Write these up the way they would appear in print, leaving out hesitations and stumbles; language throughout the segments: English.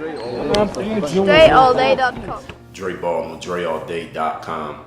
DreAllDay.com. Dre Baldwin, DreAllDay.com.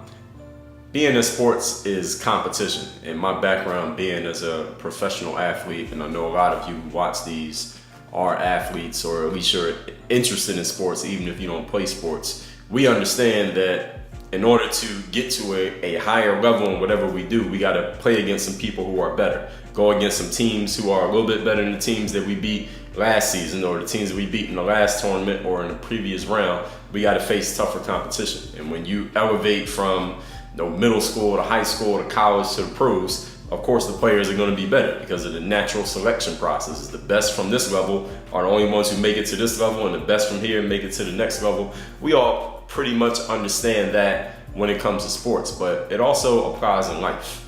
Being in sports is competition, and my background being as a professional athlete, and I know a lot of you who watch these are athletes, or at least you're interested in sports even if you don't play sports. We understand that in order to get to a higher level in whatever we do, we got to play against some people who are better, go against some teams who are a little bit better than the teams that we beat last season, or the teams that we beat in the last tournament or in the previous round. We got to face tougher competition. And when you elevate from middle school to high school to college to the pros, of course the players are going to be better because of the natural selection process. The best from this level are the only ones who make it to this level, and the best from here make it to the next level. We all pretty much understand that when it comes to sports, but it also applies in life.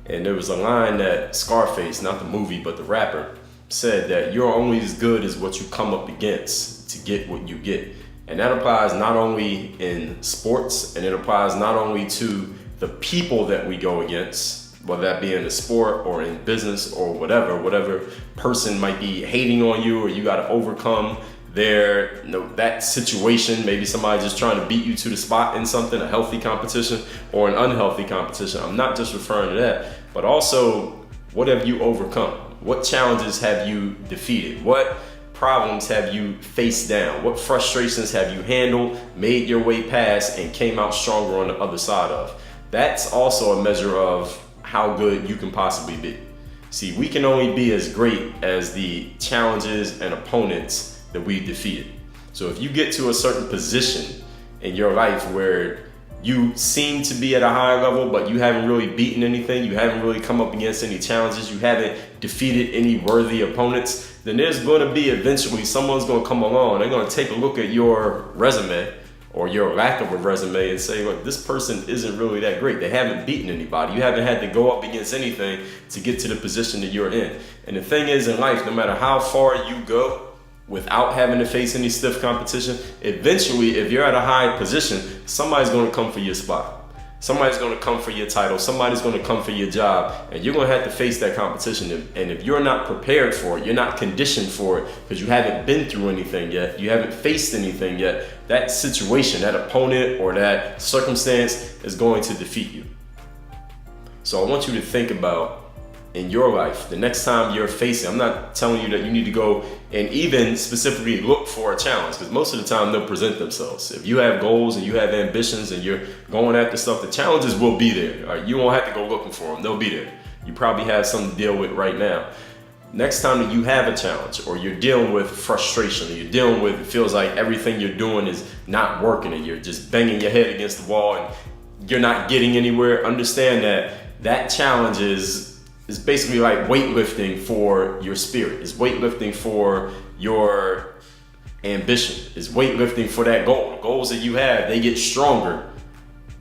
And there was a line that Scarface, not the movie, but the rapper, said that you're only as good as what you come up against to get what you get. And that applies not only in sports, and it applies not only to the people that we go against, whether that be in the sport or in business or whatever person might be hating on you, or you got to overcome that situation. Maybe somebody just trying to beat you to the spot in something, a healthy competition or an unhealthy competition. I'm not just referring to that, but also what have you overcome? What challenges have you defeated? What problems have you faced down? What frustrations have you handled, made your way past, and came out stronger on the other side of? That's also a measure of how good you can possibly be. See, we can only be as great as the challenges and opponents that we've defeated. So if you get to a certain position in your life where you seem to be at a high level, but you haven't really beaten anything, you haven't really come up against any challenges, you haven't defeated any worthy opponents, then there's going to be eventually someone's going to come along. They're going to take a look at your resume or your lack of a resume and say, look, this person isn't really that great. They haven't beaten anybody. You haven't had to go up against anything to get to the position that you're in. And the thing is, in life, no matter how far you go without having to face any stiff competition, eventually, if you're at a high position, somebody's going to come for your spot. Somebody's going to come for your title. Somebody's going to come for your job, and you're going to have to face that competition. And if you're not prepared for it, you're not conditioned for it, because you haven't been through anything yet, you haven't faced anything yet, that situation, that opponent, or that circumstance is going to defeat you. So I want you to think about, in your life, the next time you're facing, I'm not telling you that you need to go and even specifically look for a challenge, because most of the time they'll present themselves. If you have goals and you have ambitions and you're going after stuff, the challenges will be there. All right? You won't have to go looking for them. They'll be there. You probably have something to deal with right now. Next time that you have a challenge, or you're dealing with frustration, or you're dealing with, it feels like everything you're doing is not working and you're just banging your head against the wall and you're not getting anywhere, understand that that challenge is basically like weightlifting for your spirit. It's weightlifting for your ambition. It's weightlifting for that goal. The goals that you have, they get stronger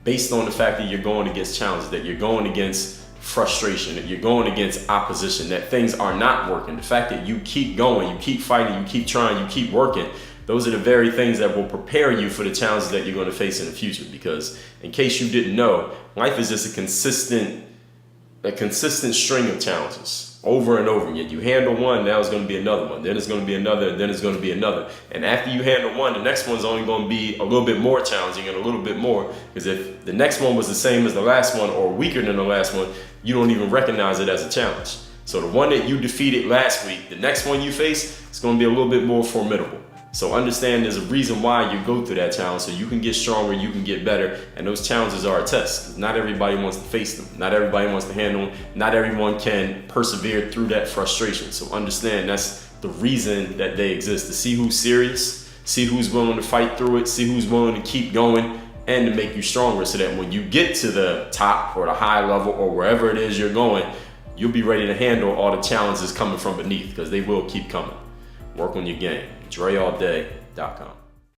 based on the fact that you're going against challenges, that you're going against frustration, that you're going against opposition, that things are not working. The fact that you keep going, you keep fighting, you keep trying, you keep working, those are the very things that will prepare you for the challenges that you're going to face in the future. Because in case you didn't know, life is just a consistent string of challenges over and over again. You handle one, now it's going to be another one, then it's going to be another, then it's going to be another. And after you handle one, the next one's only going to be a little bit more challenging and a little bit more, because if the next one was the same as the last one or weaker than the last one, you don't even recognize it as a challenge. So the one that you defeated last week, the next one you face, it's going to be a little bit more formidable. So understand there's a reason why you go through that challenge, so you can get stronger, you can get better, and those challenges are a test. Not everybody wants to face them. Not everybody wants to handle them. Not everyone can persevere through that frustration. So understand that's the reason that they exist, to see who's serious, see who's willing to fight through it, see who's willing to keep going, and to make you stronger, so that when you get to the top or the high level or wherever it is you're going, you'll be ready to handle all the challenges coming from beneath, because they will keep coming. Work on your game. DreAllDay.com.